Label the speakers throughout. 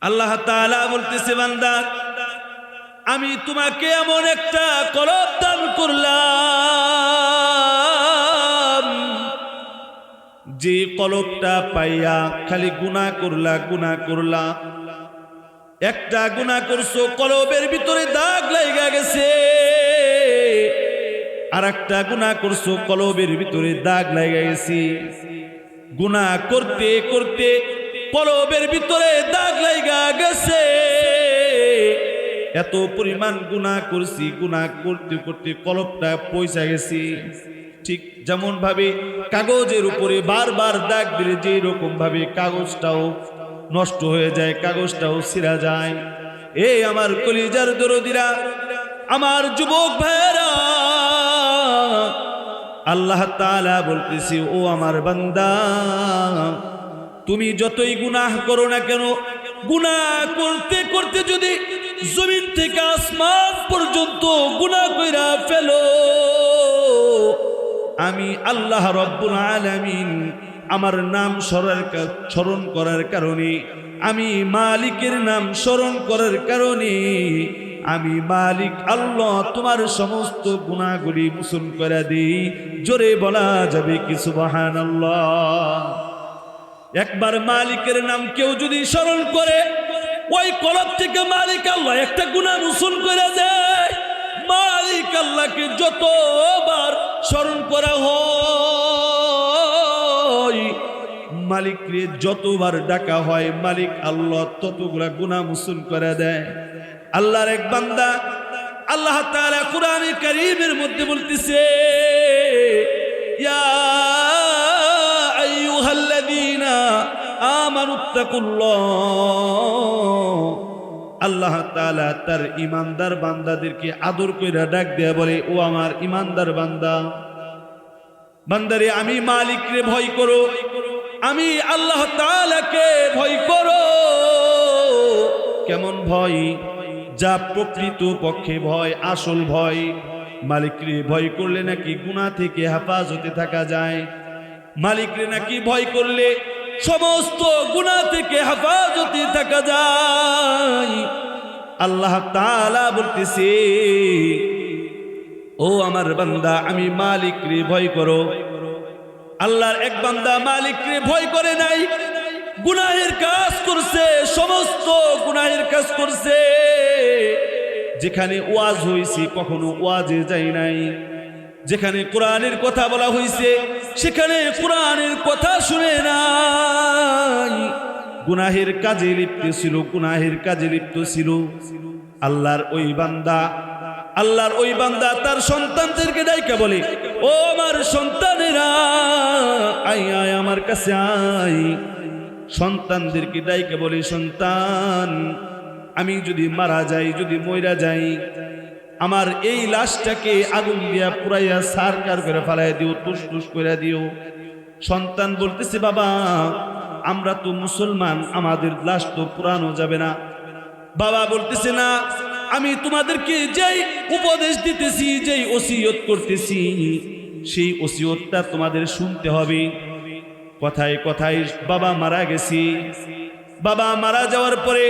Speaker 1: আল্লাহ তাআলা বলতেছে, বান্দা আমি তোমাকে এমন একটা কলব দান করলাম যে কলবটা পাইয়া খালি গুনাহ করলা। একটা গুনাহ করছো, কলবের ভিতরে দাগ লাগা গেছে। আর একটা গুনাহ করছো, কলবের ভিতরে দাগ লাগা গেছে। গুনাহ করতে করতে কলবের ভিতরে দাগ লাগা গেছে। এত পরিমাণ গুনাহ করছি, গুনাহ করতে করতে কলবটা পয়সা গেছে। ঠিক যেমন ভাবে কাগজের উপরে বারবার দাগ দিলে যে রকম ভাবে কাগজটাও নষ্ট হয়ে যায়, কাগজটাও ছিঁড়া যায়। এই আমার কলিজার দরদিরা, আমার যুবক ভাইরা, আল্লাহ তাআলা বলতেছি, ও আমার বান্দা, তুমি যতই গুনাহ করো না কেন, গুনাহ করতে করতে যদি জমিন থেকে আসমান পর্যন্ত গুনাহ কইরা ফেলো, আমি আল্লাহ রব্বুল আলামিন আমার নাম স্মরণ করার কারণে, আমি মালিকের নাম স্মরণ করার কারণে, আমি মালিক আল্লাহ তোমার সমস্ত গুনাহগুলি মোচন করে দিই। জোরে বলা যাবে কি সুবহানাল্লাহ? একবার মালিকের নাম কেউ যদি স্মরণ করে, ওই কলব থেকে মালিক আল্লাহ একটা গুনাহ মোচন করে দেয়। মালিক আল্লাহকে যতবার স্মরণ করা হয়, মালিককে যতবার ডাকা হয়, মালিক আল্লাহ ততগুলা গুনাহ মোচন করে দেয়। আল্লাহর এক বান্দা আল্লাহ তাআলা কুরআনে কারীমের মধ্যে বলতেছে, ইয়া আইয়ুহাল্লাযীনা আমানুত্তাকুল্লাহ। আল্লাহ তাআলা তার ঈমানদার বান্দাদেরকে আদর কইরা ডাক দেয়া বলে, ও আমার ঈমানদার বান্দা, বান্দারে আমি মালিকরে ভয় করো, আমি আল্লাহ তাআলাকে ভয় করো। কেমন ভয়? যা প্রকৃত পক্ষে ভয়, আসল ভয়। মালিকরে ভয় করলে নাকি গুনাহ থেকে হেফাজতে থাকা যায়। মালিকরে নাকি ভয় করলে সমস্ত গুনাহ থেকে হেফাজতে থাকা যায়। আল্লাহ তাআলা বলতেছে, ও আমার বান্দা, আমি মালিকরে ভয় করো। আল্লাহর এক বান্দা মালিকরে ভয় করে নাই, গুনাহের কাজ করছে, সমস্ত গুনাহের কাজ করছে। যেখানে ওয়াজ হইছে কখনো ওয়াজে যাই নাই, যেখানে কোরআনের কথা বলা হইছে সেখানে কোরআনের কথা শুনে নাই, গুনাহের কাজে লিপ্ত ছিল, গুনাহের কাজে লিপ্ত ছিল। আল্লাহর ওই বান্দা তার সন্তানদেরকে ডাইকা বলে, ও আমার সন্তানেরা, আয় আয় আমার কাছে আয়। সন্তানদেরকে ডাইকা বলে, সন্তান, আমি যদি মারা যাই, যদি মইরা যাই, আমার এই লাশটাকে আগুন দিয়া পুরাইয়া সারকার করে ফেলাই দিও, টুস টুস করে দিও। সন্তান বলতেছে, বাবা আমরা তো মুসলমান, আমাদের লাশ তো পুরানো যাবে না। বাবা বলতেছে, না, আমি তোমাদেরকে যেই উপদেশ দিতেছি, যেই ওসিয়ত করতেছি, সেই ওসিয়তটা তোমাদের শুনতে হবে। কথায় কথায় বাবা মারা গেছি। বাবা মারা যাওয়ার পরে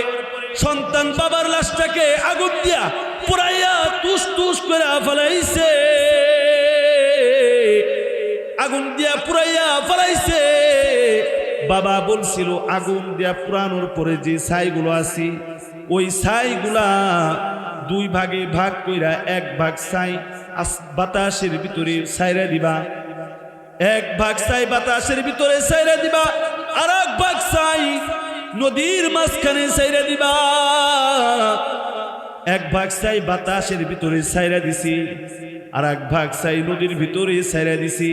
Speaker 1: সন্তান বাবার লাশটাকে আগুন দিয়া পুরাইয়া তুস তুস করে ফেলাইছে, আগুন দিয়া পুরাইয়া ফেলাইছে। বাবা বলছিল, আগুন দিয়া পুরানোর পরে যে ছাইগুলো আছে, ওই ছাইগুলা দুই ভাগে ভাগ কইরা এক ভাগ ছাই বাতাসের ভিতরে ছাইরা দিবা, এক ভাগ ছাই বাতাসের ভিতরে ছাইরা দিবা, আর এক ভাগ ছাই নদীর মাঝখানে ছাইরা দিবা। এক ভাগ ছাই বাতাসের ভিতরে ছাইরা দিছি, আর এক ভাগ ছাই নদীর ভিতরে ছাইরা দিছি।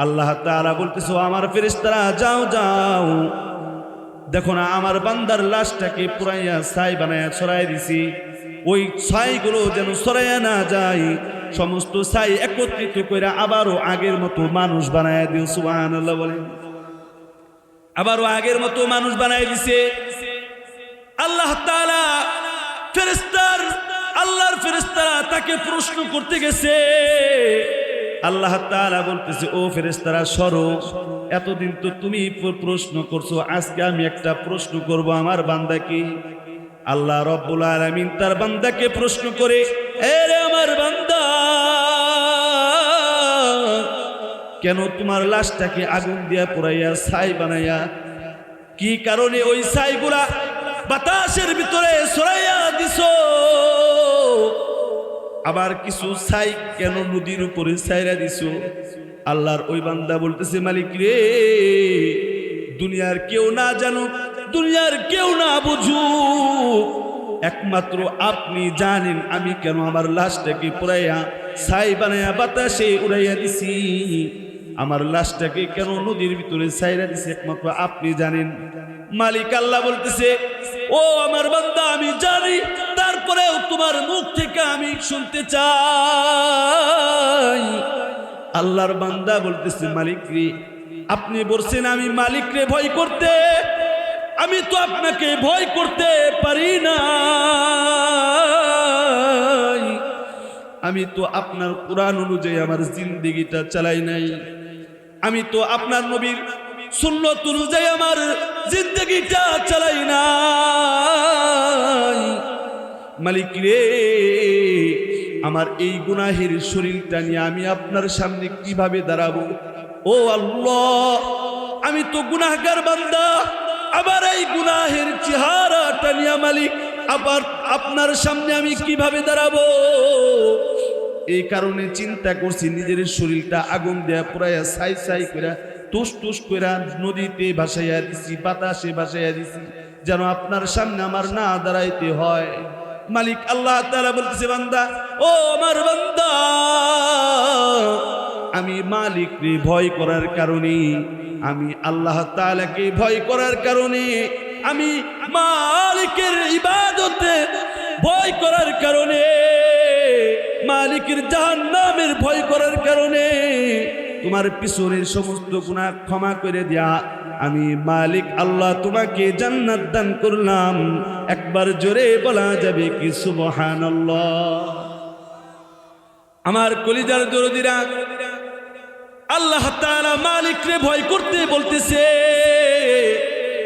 Speaker 1: আল্লাহ তাআলা বলতেছে, আমার ফেরেশতারা যাও যাও, দেখো না আমার বান্দার লাশটাকে পুরাইয়া ছাই বানায়া ছড়াই দিছি, ওই ছাইগুলো যেন ছড়াইয়া না যায়, সমস্ত ছাই একত্রিত কইরা আবারও আগের মতো মানুষ বানায়া দিও। সুবহানাল্লাহ বলেন। আবারও আগের মতো মানুষ বানায় দিছে। আল্লাহ তাআলা আল্লাহর ফেরেশতারা তাকে প্রশ্ন করতে গেছে। আল্লাহ তাআলা বলতেছে, ও ফেরেশতারা সরো, এতদিন তো তুমি প্রশ্ন করছো, আজকে আমি একটা প্রশ্ন করব আমার বান্দাকে। আল্লাহ রব্বুল আলামিন তার বান্দাকে প্রশ্ন করে, এ রে আমার বান্দা, কেন তোমার লাশটাকে আগুন দিয়া পুরাইয়া ছাই বানাইয়া, কি কারণে ওই ছাইগুলা বাতাসের ভিতরে ছড়াইয়া দিছো? আবার কিছু ছাই কেন নদীর উপরে ছাইরা দিছো? আল্লাহর ওই বান্দা বলতেছে, মালিক রে, দুনিয়ার কেউ না জানুক, দুনিয়ার কেউ না বুঝুক, একমাত্র আপনি জানেন আমি কেন আমার লাশটাকে পুরাইয়া ছাই বানাইয়া বাতাসে উড়াইয়া দিছি। আমার লাশটাকে কেন নদীর ভিতরে ছাইরা দিছি, একমাত্র আপনি জানেন। মালিক আল্লাহ বলতেছে, ও আমার বান্দা, আমি জানি, তারপরেও তোমার মুখ থেকে আমি শুনতে চাই। আল্লাহর বান্দা বলতেছে, মালিক রে, আপনি বলছেন আমি মালিক রে ভয় করতে, আমি তো আপনাকে ভয় করতে পারি না। আমি তো আপনার কোরআন অনুযায়ী আমার জিন্দেগিটা চালাই নাই, আমি তো আপনার নবীর সুন্নত অনুযায়ী আমার জিন্দেগিটা চালাই নাই। মালিক রে, আমার এই গুনাহের শরীরটা নিয়ে আমি আপনার সামনে কিভাবে দাঁড়াবো? ও আল্লাহ, আমি তো গুনাহগার বান্দা, আবার এই গুনাহের চেহারাটা নিয়ে মালিক আবার আপনার সামনে আমি কিভাবে দাঁড়াবো? এই কারণে চিন্তা করছি, নিজের শরীরটা আগুন দেয়া পুরাইয়া ছাই ছাই করে টুস টুস করে নদীতে ভাসাইয়া দিছি, বাতাসে ভাসাইয়া দিছি, যেন আপনার সামনে আমার না দাঁড়াইতে হয়। মালিক আল্লাহ তাআলা বলতেছে, বান্দা, ও আমার বান্দা, আমি মালিককে ভয় করার কারণে, আমি আল্লাহ তাআলাকে ভয় করার কারণে, আমি মালিকের ইবাদতে ভয় করার কারণে, মালিকের জাহান্নামের ভয় করার কারণে তোমার পিছনের সমস্ত গুনাহ ক্ষমা করে দেয়া আমি মালিক আল্লাহ তোমাকে জান্নাত দান করলাম। একবার জোরে বলা যাবে কি সুবহানাল্লাহ? আমার কলিজার দরদিরা, আল্লাহ তাআলা মালিককে ভয় করতে বলতেছে,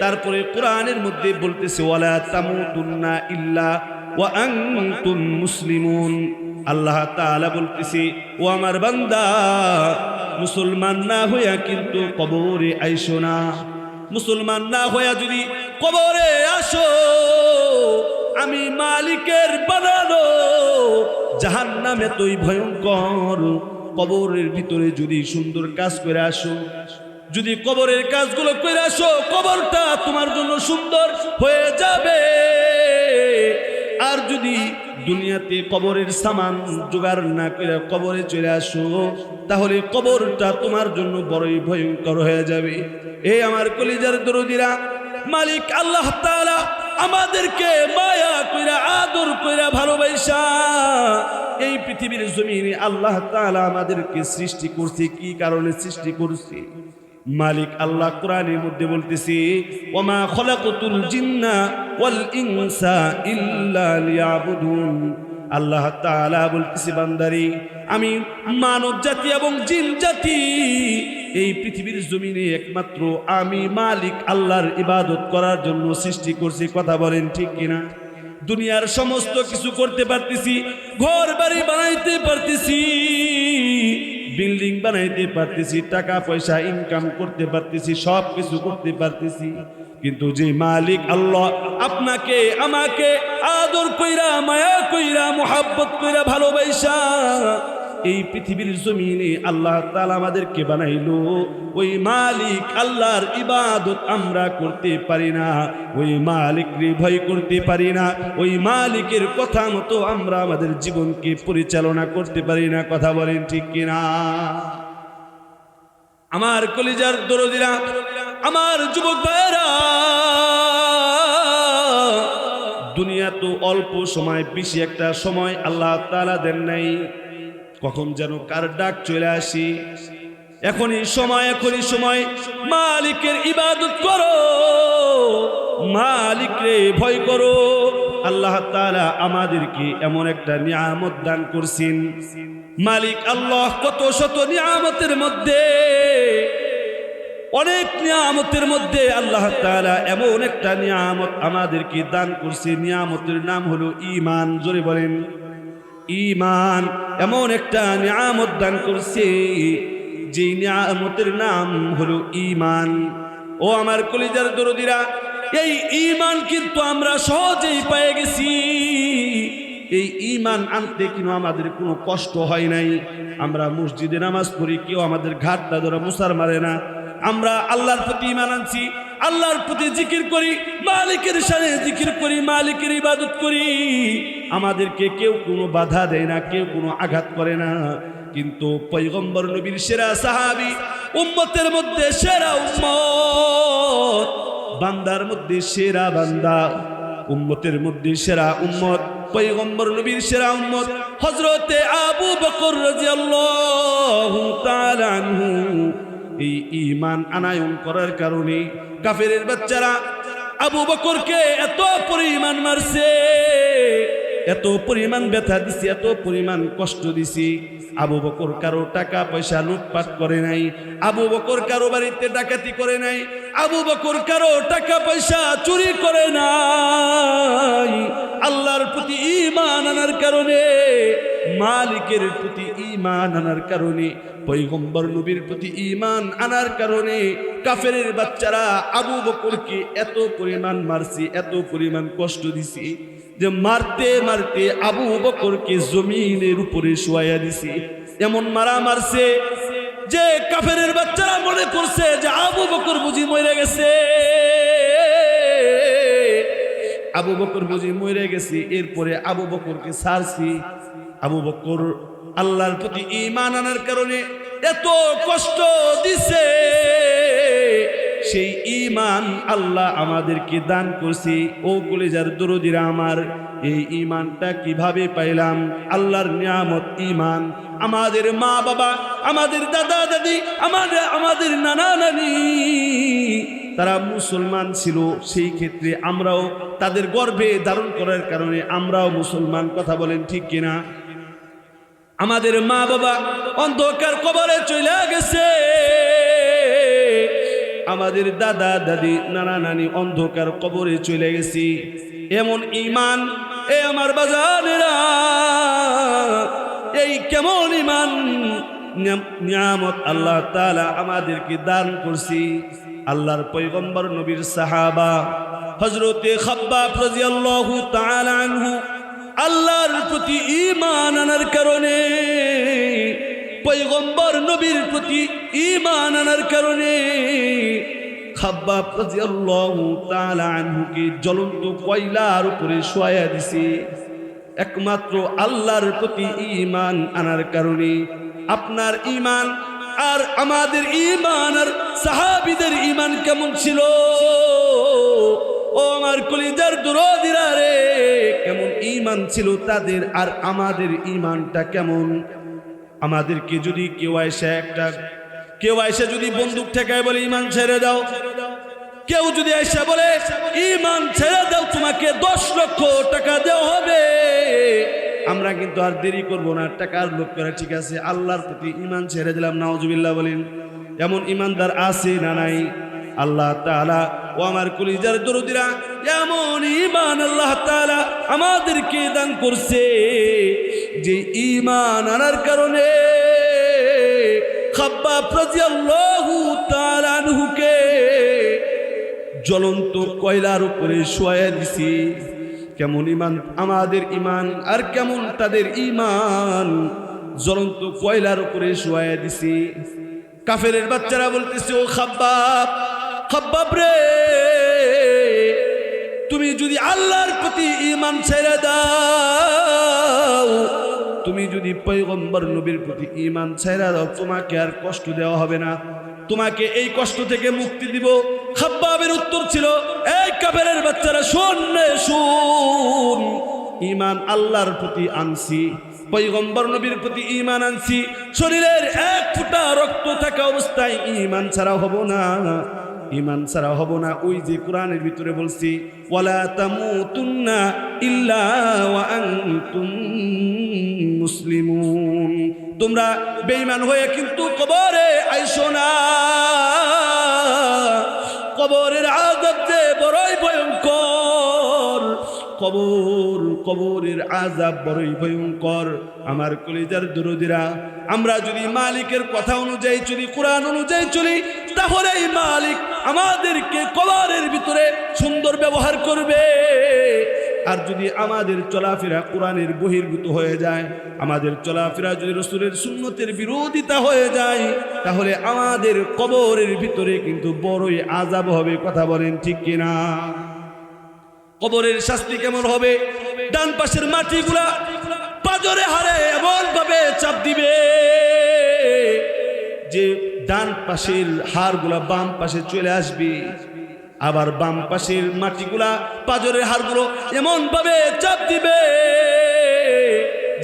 Speaker 1: তারপরে কোরআনের মধ্যে বলতেছে, ওয়ালা তামুতুন্না ইল্লা ওয়া আনতুম মুসলিমুন। আল্লাহ তাআলা বলতেছে, ও আমার বান্দা, মুসলমান না হইয়া কিন্তু কবরে আইসো না। মুসলমান না হইয়া যদি কবরে আসো, আমি মালিকের বানানো জাহান্নাম এতই ভয়ঙ্কর। কবরের ভিতরে যদি সুন্দর কাজ করে আসো, যদি কবরের কাজগুলো করে আসো, কবরটা তোমার জন্য সুন্দর হয়ে যাবে। আর যদি দুনিয়াতে কবরের সামান জোগাড় না করে কবরে চলে আসো, তাহলে কবরটা তোমার জন্য বড়ই ভয়ঙ্কর হয়ে যাবে। এই আমার কলিজার দরদিরা, মালিক আল্লাহ তাআলা আমাদেরকে মায়া কইরা, আদর কইরা, ভালোবাসা এই পৃথিবীর জমিনে আল্লাহ তাআলা আমাদেরকে সৃষ্টি করছে। কি কারণে সৃষ্টি করছে? মালিক আল্লাহ কোরআনের মধ্যে বলতেছে, ওমা খলাকতুল জিন্না ওয়াল ইনসা ইল্লা লিয়াবুদুন। আল্লাহ তাআলা বলতেছে, বান্দারে, আমি মানব জাতি এবং জিন জাতি এই পৃথিবীর জমিনে একমাত্র আমি মালিক আল্লাহর ইবাদত করার জন্য সৃষ্টি করছি। কথা বলেন ঠিক কিনা? দুনিয়ার সমস্ত কিছু করতে পারতেছি, ঘর বাড়ি বানাইতে পারতেছি, বিল্ডিং বানাইতে পারতেছি, টাকা পয়সা ইনকাম করতে পারতেছি, সব কিছু করতে পারতেছি, কিন্তু যে মালিক আল্লাহ আপনাকে আমাকে আদর কইরা, মায়া কইরা, মোহাব্বত কইরা, ভালোবাসা এই পৃথিবীর জমিনে আল্লাহ তাআলা আমাদেরকে বানাইলো, ওই মালিক আল্লাহর ইবাদত আমরা করতে পারি না, ওই মালিককে ভয় করতে পারি না, ওই মালিকের কথা মতো আমরা আমাদের জীবনকে পরিচালনা করতে পারি না। কথা বলেন ঠিক কিনা? আমার কলিজার দরদিরা, আমার যুবক ভাইরা, দুনিয়া তো অল্প সময়, বেশি একটা সময় আল্লাহ তাআলা দেন নাই। কখন যেন কার ডাক চলে আসি, এখনই সময়, এখনই সময়, মালিকের ইবাদত করো, মালিককে ভয় করো। আল্লাহ তাআলা আমাদেরকে এমন একটা নিয়ামত দান করছেন। মালিক আল্লাহ কত শত নিয়ামতের মধ্যে অনেক নিয়ামতের মধ্যে আল্লাহ তাআলা এমন একটা নিয়ামত আমাদেরকে দান করছে, নিয়ামতের নাম হলো ঈমান। জোরে বলেন ঈমান। এমন একটা নিয়ামত দান করছে যে নিয়ামতের নাম হলো ঈমান। ও আমার কলিজার দরদিরা, এই ঈমান কিন্তু আমরা সহজেই পেয়ে গেছি। এই ঈমান আনতে কিন্তু আমাদের কোনো কষ্ট হয় নাই। আমরা মসজিদে নামাজ পড়ি, কেউ আমাদের ঘাটটা ধরে মুসার মারে না। আমরা আল্লাহর প্রতি ঈমান আনছি, আল্লাহর প্রতি জিকির করি, মালিকের সাথে জিকির করি, মালিকের ইবাদত করি। আমাদেরকে কেউ কোনো বাধা দেয় না, কেউ কোনো আঘাত করে না। কিন্তু পয়গম্বর নবীর সেরা সাহাবী, উম্মতের মধ্যে সেরা উম্মত, বান্দার মধ্যে সেরা বান্দা, উম্মতের মধ্যে সেরা উম্মত, পয়গম্বর নবীর সেরা উম্মত হযরতে আবু বকর রাদিয়াল্লাহু তাআলা আনহু। এই ঈমান আনায়ন করার কারণে কাফেরের বাচ্চারা আবু বকরকে এত পরিমাণ মারছে, এত পরিমাণ ব্যথা দিছি, এত পরিমাণ কষ্ট দিছি। আবু বকর কারো টাকা পয়সা লুটপাট করে নাই, আবু বকর কারো বাড়িতে ডাকাতি করে নাই, আবু বকর কারো টাকা পয়সা চুরি করে নাই। আল্লাহর প্রতি ঈমান আনার কারণে, মালিকের প্রতি ঈমান আনার কারণে, পয়গম্বর নবীর প্রতি ঈমান আনার কারণে কাফেরের বাচ্চারা আবু বকরকে এত পরিমাণ মারছে, এত পরিমাণ কষ্ট দিছে যে মারতে মারতে আবু বকরকে জমিনের উপরে শুয়াইয়া দিছে। এমন মারা মারছে যে কাফেরের বাচ্চারা মনে করছে যে আবু বকর বুঝি মরে গেছে, আবু বকর বুঝি মরে গেছে। এরপরে আবু বকরকে ছাড়ছি। আবু বকর আল্লাহর প্রতি ঈমান আনার কারণে এত কষ্ট দিছে, সেই ঈমান আল্লাহ আমাদেরকে দান করছে। ও কলিজার দরদিরা আমার, এই ঈমানটা কিভাবে পাইলাম? আল্লাহর নিয়ামত ঈমান। আমাদের মা বাবা, আমাদের দাদা দাদি, আমাদের নানা নানি তারা মুসলমান ছিল, সেই ক্ষেত্রে আমরাও তাদের গর্ভে ধারণ করার কারণে আমরাও মুসলমান। কথা বলেন ঠিক কিনা? আমাদের মা বাবা অন্ধকার কবরে চলে গেছে, আমাদের দাদা দাদি নানা নানি অন্ধকার কবরে চলে গেছি। এমন ঈমান এ আমার বাজানেরা, এই কেমন ঈমান নিয়ামত আল্লাহ তাআলা আমাদেরকে দান করছি। আল্লাহর পয়গম্বর নবীর সাহাবা হযরতে খাব্বাব রাদিয়াল্লাহু তাআলা আনহু আল্লাহর প্রতি ঈমান আনার কারণে, পয়গম্বর নবীর প্রতি ঈমান আনার কারণে খাব্বাব রাদিয়াল্লাহু তাআলা আনহুকে জ্বলন্ত কয়লার উপরে শোয়াইয়া দিছে। একমাত্র আল্লাহর প্রতি ঈমান আনার কারণে। আপনার ঈমান আর আমাদের ঈমান আর সাহাবীদের ঈমান কেমন ছিল? ও আমার কলিজার দরদিরা রে, কেমন ঈমান ছিল তাদের আর আমাদের ঈমানটা কেমন? আমাদেরকে যদি কেউ আয়সা যদি বন্দুক ঠেকায় বলে ঈমান ছেড়ে দাও, কেউ যদি আয়সা বলে ঈমান ছেড়ে দাও, তোমাকে 10 লক্ষ টাকা দেওয়া হবে, আমরা কিন্তু আর দেরি করব না, টাকার লোভ করে ঠিক আছে আল্লাহর প্রতি ঈমান ছেড়ে দিলাম। নাউজুবিল্লাহ বলেন। এমন ঈমানদার আছে না নাই? আল্লাহ তাআলা ও আমার কলিজার দরদিরা, এমন ঈমান আল্লাহ তাআলা আমাদেরকে দান করছে যে ঈমান আনার কারণে খাব্বাব রাদিয়াল্লাহু তাআলা আনহুকে জ্বলন্ত কয়লার উপরে শোয়াইয়া দিছি। কেমন ঈমান আমাদের ঈমান আর কেমন তাদের ঈমান, জ্বলন্ত কয়লার উপরে শোয়াইয়া দিছি। কাফেরের বাচ্চারা বলতেছে, ও খাব্বাব, খাব্বাব রে, তুমি যদি আল্লাহর প্রতি ঈমান ছেড়ে দাও, তুমি যদি পয়গম্বর নবীর প্রতি ঈমান ছেড়ে দাও, তোমাকে আর কষ্ট দেওয়া হবে না, তোমাকে এই কষ্ট থেকে মুক্তি দিব। খাব্বাবের উত্তর ছিল, এই কাফেরের বাচ্চারা শোন, ঈমান আল্লাহর প্রতি আনছি, পয়গম্বর নবীর প্রতি ঈমান আনছি, শরীরের এক ফোঁটা রক্ত থাকা অবস্থায় ঈমান ছাড়া হব না, ঈমান ছাড়া হব না। ওই যে কোরআনের ভিতরে বলছি, ওয়ালা তামুতুন্না ইল্লা ওয়া আনতুম মুসলিমুন, তোমরা বেঈমান হয়ে কিন্তু কবরে আইসো না। কবরের আযাব যে বড়ই ভয়ঙ্কর, কবরের আযাব বড়ই ভয়ঙ্কর। আমার কলিজার দরদিরা, আমরা যদি মালিকের কথা অনুযায়ী চলি, কোরআন অনুযায়ী চলি, তাহলে এই মালিক আমাদেরকে কবরের ভিতরে সুন্দর ব্যবহার করবে। আর যদি আমাদের চলাফেরা কোরআনের বহির্ভূত হয়ে যায়, আমাদের চলাফেরা যদি রাসূলের সুন্নতের বিরোধিতা হয়ে যায়, তাহলে আমাদের কবরের ভিতরে কিন্তু বড়ই আযাব হবে। কথা বলেন ঠিক কিনা? কবরের শাস্তি কেমন হবে? ডান পাশের মাটিগুলা পাজরে হারে এমন ভাবে চাপ দিবে যে ডান পাশের হাড়গুলা বাম পাশে চলে আসবে, আবার বাম পাশের মাটিগুলা পাজরের হাড়গুলো এমন ভাবে চাপ দিবে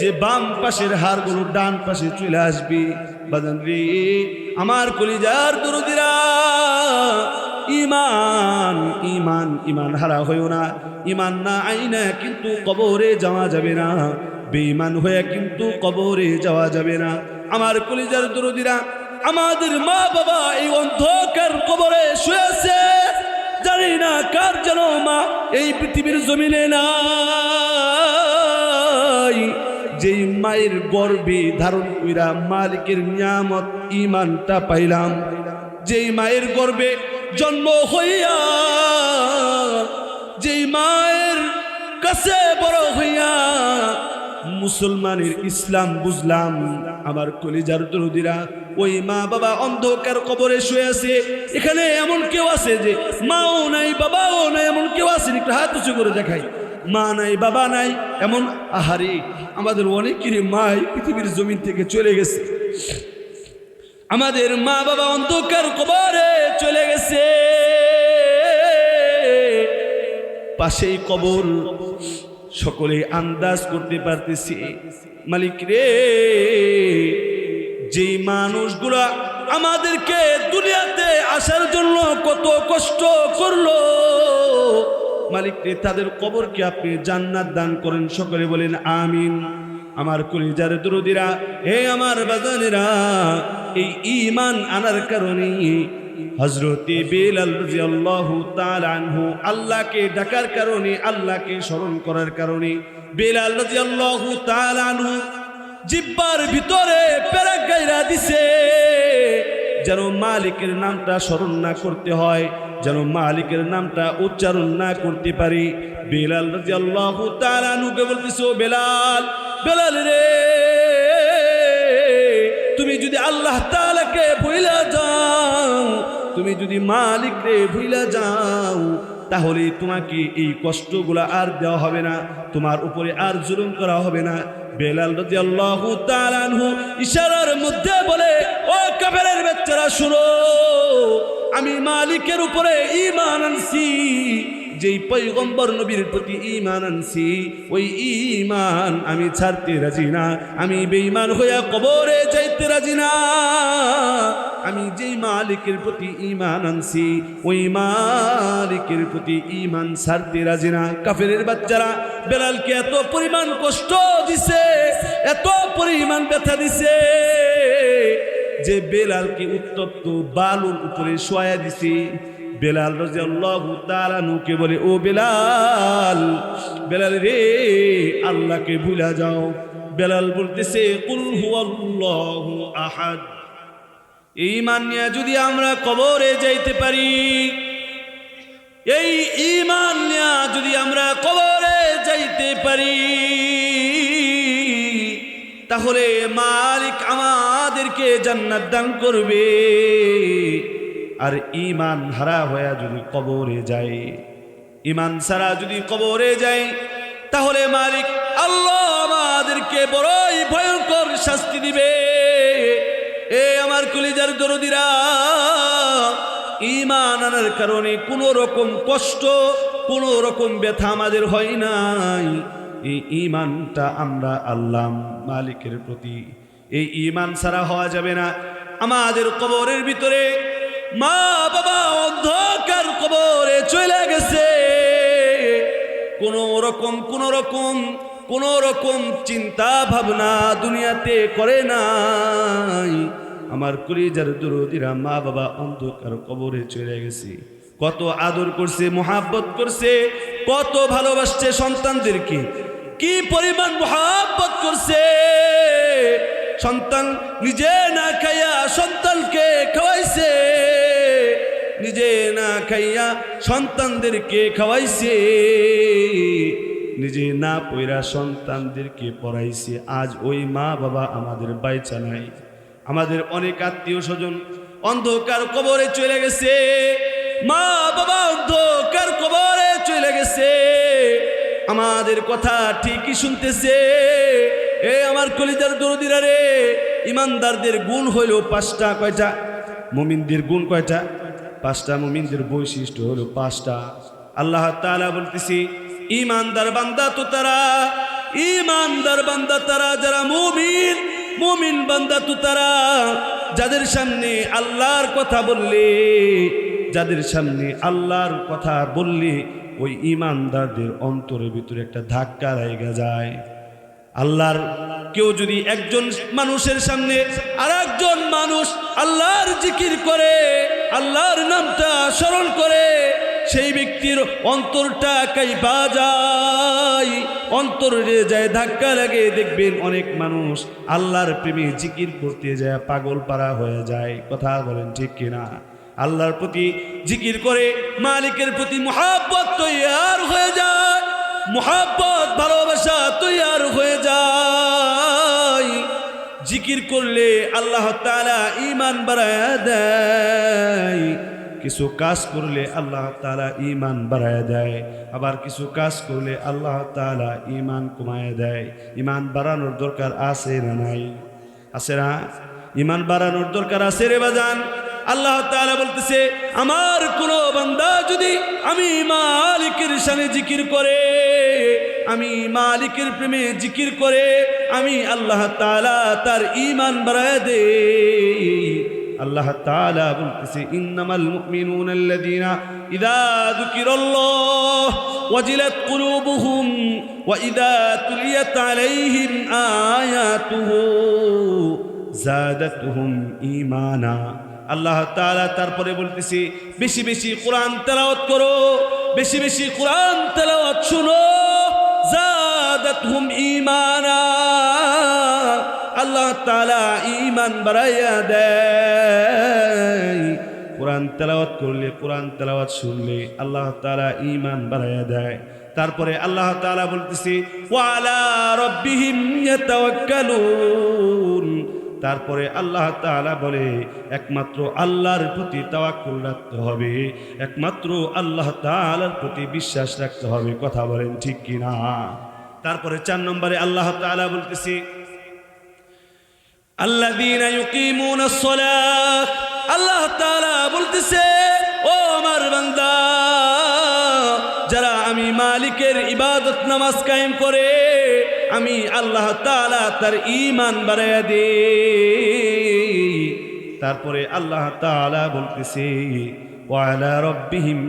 Speaker 1: যে বাম পাশের হাড়গুলো ডান পাশে চলে আসবে। বাজান রে, আমার কলিজার দরদিরা, ইমান ইমান ইমান হারা হইও না। ইমান না আইনা কিন্তু কবরে যাওয়া যাবে না, বেঈমান হয়ে কিন্তু কবরে যাওয়া যাবে না। আমার কলিজার দরদিরা, আমাদের মা বাবা এই অন্ধকার কবরে শুয়েছে, জানি না কার যেন মা এই পৃথিবীর জমিনে নাই, যেই মায়ের গর্ভে ধারণ কইরা মালিকের নিয়ামত ইমানটা পাইলাম, যেই মায়ের গর্ভে জন্ম হইয়া, যেই মায়ের কাছে বড় হইয়া মুসলমানের ইসলাম বুঝলাম। আমার কলিজার দরদিরা, ওই মা বাবা অন্ধকার কবরে শুয়ে আছে। এখানে এমন কেউ আছে যে মাও নাই বাবাও নাই, এমন কেউ আছে? একটু হাত উঁচু করে দেখাই। মা নাই বাবা নাই এমন? আহারে, আমাদের অনেকেরই মাই পৃথিবীর জমিন থেকে চলে গেছে। আমাদের মা বাবা অন্ধকার কবরে চলে গেছে, পাশেই কবর। সকলে আন্দাজ করতে পারতেছি, মালিক রে, যেই মানুষগুলা আমাদেরকে দুনিয়াতে আসার জন্য কত কষ্ট করলো, মালিক রে, তাদের কবরকে আপনি জান্নাত দান করেন। সকলে বলেন আমিন। আমার কলিজার দরদিরা, হে আমার বাজানেরা, এই ঈমান আনার কারণে হযরতে বেলাল রাদিয়াল্লাহু তাআলা আনহু আল্লাহকে ডাকার কারণে, আল্লাহকে স্মরণ করার কারণে বেলাল রাদিয়াল্লাহু তাআলা আনহু জিহ্বার ভিতরে পেরেক গাইরা দিছে, যেন মালিকের নামটা স্মরণ না করতে হয়, যেন মালিকের নামটা উচ্চারণ না করতে পারি। বেলাল রাদিয়াল্লাহু তাআলা আনহুকে বলতেছে, ও বেলাল, বেলাল রে, তুমি যদি আল্লাহ তাআলাকে ভুলে যাও, তুমি যদি মালিক রে ভুলে যাও, তাহলে তোমাকে এই কষ্টগুলো আর দেওয়া হবে না, তোমার উপরে আর জুলুম করা হবে না। বেলাল রাদিয়াল্লাহু তাআলা আনহু ইশারার মধ্যে বলে, ও কাফেরের বাচ্চারা শুনো, আমি মালিকের উপরে ঈমান আনছি, যেই পয়গম্বর নবীর প্রতি ঈমান আনছি, ওই ঈমান আমি ছাড়তে রাজি না, আমি বেঈমান হইয়া কবরে যাইতে রাজি না। আমি যেই মালিকের প্রতি ঈমান আনছি, ওই মালিকের প্রতি ঈমান ছাড়তে রাজি না। কাফেরের বাচ্চারা বেলালকে এত পরিমাণ কষ্ট দিছে, এত পরিমাণ ব্যথা দিছে যে বেলালকে উত্তপ্ত বালুর উপরে শোয়া দিছে। বেলাল রাদিয়াল্লাহু তাআলা আনহুকে বলে, ও বেলাল, বেলাল রে, আল্লাহকে ভুলে যাও। বেলাল বলতেছে, কুল হুয়াল্লাহু আহাদ। ঈমান নিয়ে যদি আমরা কবরে যাইতে পারি, এই ঈমান নিয়ে যদি আমরা কবরে যাইতে পারি, তাহলে মালিক আমাদেরকে জান্নাত দান করবে। আর ঈমান হারা হয়ে যদি কবরে যায়, ঈমান ছাড়া যদি কবরে যাই, তাহলে মালিক আল্লাহ আমাদেরকে বড়ই ভয়ঙ্কর শাস্তি দিবে। এ আমার কলিজার দরদিরা, ঈমান আনার কারণে কোনো রকম কষ্ট, কোনো রকম ব্যথা আমাদের হয় নাই। এই ঈমানটা আমরা আল্লাহ মালিকের প্রতি, এই ঈমান ছাড়া হওয়া যাবে না। আমাদের কবরের ভিতরে মা বাবা অন্ধকার কবরে চলে গেছে, কোনো রকম চিন্তা ভাবনা দুনিয়াতে করে নাই। আমার কলিজার দরদিরা, মা বাবা অন্ধকার কবরে চলে গেছে, কত আদর করছে, মোহাব্বত করছে, কত ভালোবাসছে সন্তানদেরকে, কি পরিমাণ মোহাব্বত করছে। সন্তান নিজে না খাইয়া সন্তানকে খাওয়াইছে, নিজে না খাইয়া সন্তানদেরকে খাওয়াইছে, নিজে না পয়রা সন্তানদেরকে পড়াইছে। আজ ওই মা বাবা আমাদের বাইচা নাই। আমাদের অনেক আত্মীয় স্বজন অন্ধকার কবরে চলে গেছে, মা বাবা অন্ধকার কবরে চলে গেছে। আমাদের কথা ঠিকই শুনতেছে। এ আমার কলিজার দরদিরা রে, ইমানদারদের গুণ হইল পাঁচটা। কয়টা? মুমিনদের গুণ কয়টা? পাঁচটা। মুমিনদের বৈশিষ্ট্য হলো পাঁচটা। আল্লাহ তাআলা বলতেছি, ইমানদার বান্দা তো তারা, ইমানদার বান্দা তারা যারা মুমিন, মুমিন বান্দা তো তারা যাদের সামনে আল্লাহর কথা বললে, যাদের সামনে আল্লাহর কথা বললে ওই ইমানদারদের অন্তরের ভিতরে একটা ধাক্কা লেগে যায়। আল্লাহর কেউ যদি একজন মানুষের সামনে আর একজন মানুষ আল্লাহর জিকির করে, আল্লাহর নামটা স্মরণ করে, সেই ব্যক্তির অন্তরটা কাইপা যায়, অন্তরে যায় ধাক্কা লাগে। দেখবেন অনেক মানুষ আল্লাহর প্রেমে জিকির করতে যায় পাগল পারা হয়ে যায়। কথা বলেন ঠিক কিনা? আল্লাহর প্রতি জিকির করে মালিকের প্রতি মুহাব্বত তৈয়ার হয়ে যায়, মুহাব্বত ভালোবাসা তৈয়ার হয়ে যায়। জিকির করলে আল্লাহ তাআলা ঈমান বাড়ায়া দেয়, কিছু কাজ করলে আল্লাহ তাআলা ঈমান বাড়ায়া দেয়, আবার কিছু কাজ করলে আল্লাহ তাআলা ঈমান কমায়া দেয়। ঈমান বাড়ানোর দরকার আছে না নাই? আছে না? ঈমান বাড়ানোর দরকার আছে রে বাজান। আল্লাহ তাআলা বলতেছে, আমার কোনো বান্দা যদি আমি মালিকের শানে জিকির করে, আমি মালিকের প্রেমে জিকির করে, আমি আল্লাহ তাআলা তার ঈমান বাড়ায় দেই। আল্লাহ তাআলা বলতেছে, ইন্নামাল মুমিনুনা আল্লাযীনা ইযা যুকিরাল্লাহ ওয়াজিলাত কুলুবুহুম ওয়া ইযা তুলিয়াত আলাইহিম আয়াতুহু যাদাতুহুম ঈমানা। আল্লাহ তাআলা তারপরে বলতেছি, বেশি বেশি কোরআন তেলাওয়াত করো, বেশি বেশি কোরআন তেলাওয়াত শুনো, যাদাতহুম ঈমানা। আল্লাহ তাআলা ঈমান বাড়াইয়া দেয়। কোরআন তেলাওয়াত করলে, কোরআন তেলাওয়াত শুনলে আল্লাহ তাআলা ঈমান বাড়াইয়া দেয়। তারপরে আল্লাহ তাআলা বলতেছি, ওয়া আলা রাব্বিহিম ইয়াতাওয়াক্কালুন। তারপরে আল্লাহ তাআলা বলে, একমাত্র আল্লাহর প্রতি তাওয়াক্কুল রাখতে হবে, একমাত্র আল্লাহ তাআলার প্রতি বিশ্বাস রাখতে হবে। কথা বলেন ঠিক কিনা? তারপরে 4 নম্বরে আল্লাহ তাআলা বলতেছি, আল্লাযীনা ইউকিমুনাস সালাত। আল্লাহ তাআলা বলতেছে, ও আমার বান্দা, যারা আমি মালিকের ইবাদত নামাজ কায়েম করে, আমি আল্লাহ তাআলা তার ঈমান বাড়ায়া দেই। তারপরে আল্লাহ তাআলা বলতেছে, ওয়া আলা রাব্বিহিম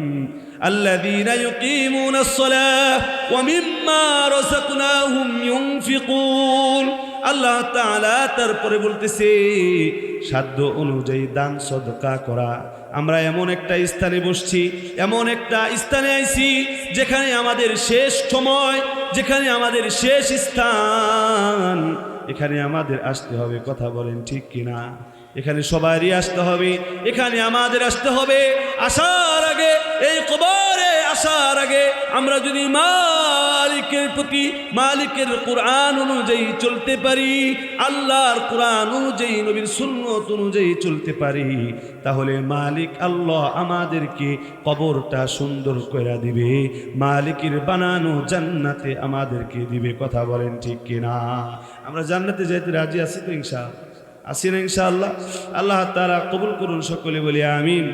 Speaker 1: আল্লাযীনা ইউকিমুনাস সালাহ ওয়া মিম্মা রাযাকনাহুম ইউনফিকুন। আল্লাহ তাআলা তারপরে বলতেছে, সাধ্য অনুযায়ী দান সদকা করা। আমরা এমন একটা স্থানে বসছি, এমন একটা স্থানে আইছি যেখানে আমাদের শেষ সময়, যেখানে আমাদের শেষ স্থান, এখানে আমাদের আসতে হবে। কথা বলেন ঠিক কিনা? এখানে সবারই আসতে হবে, এখানে আমাদের আসতে হবে। আসার আগে, এই কবরে আসার আগে আমরা যদি মালিকের প্রতি, মালিকের কোরআন অনুযায়ী চলতে পারি, আল্লাহর কোরআন অনুযায়ী, নবীর সুন্নত অনুযায়ী চলতে পারি, তাহলে মালিক আল্লাহ আমাদেরকে কবরটা সুন্দর করে দিবে, মালিকের বানানো জান্নাতে আমাদেরকে দিবে। কথা বলেন ঠিক কিনা? আমরা জান্নাতে যেতে রাজি আছি তো ইনশাআল্লাহ? আসি না ইনশাআল্লাহ? আল্লাহ তাআলা কবুল করুন, সকলে বলি আমিন।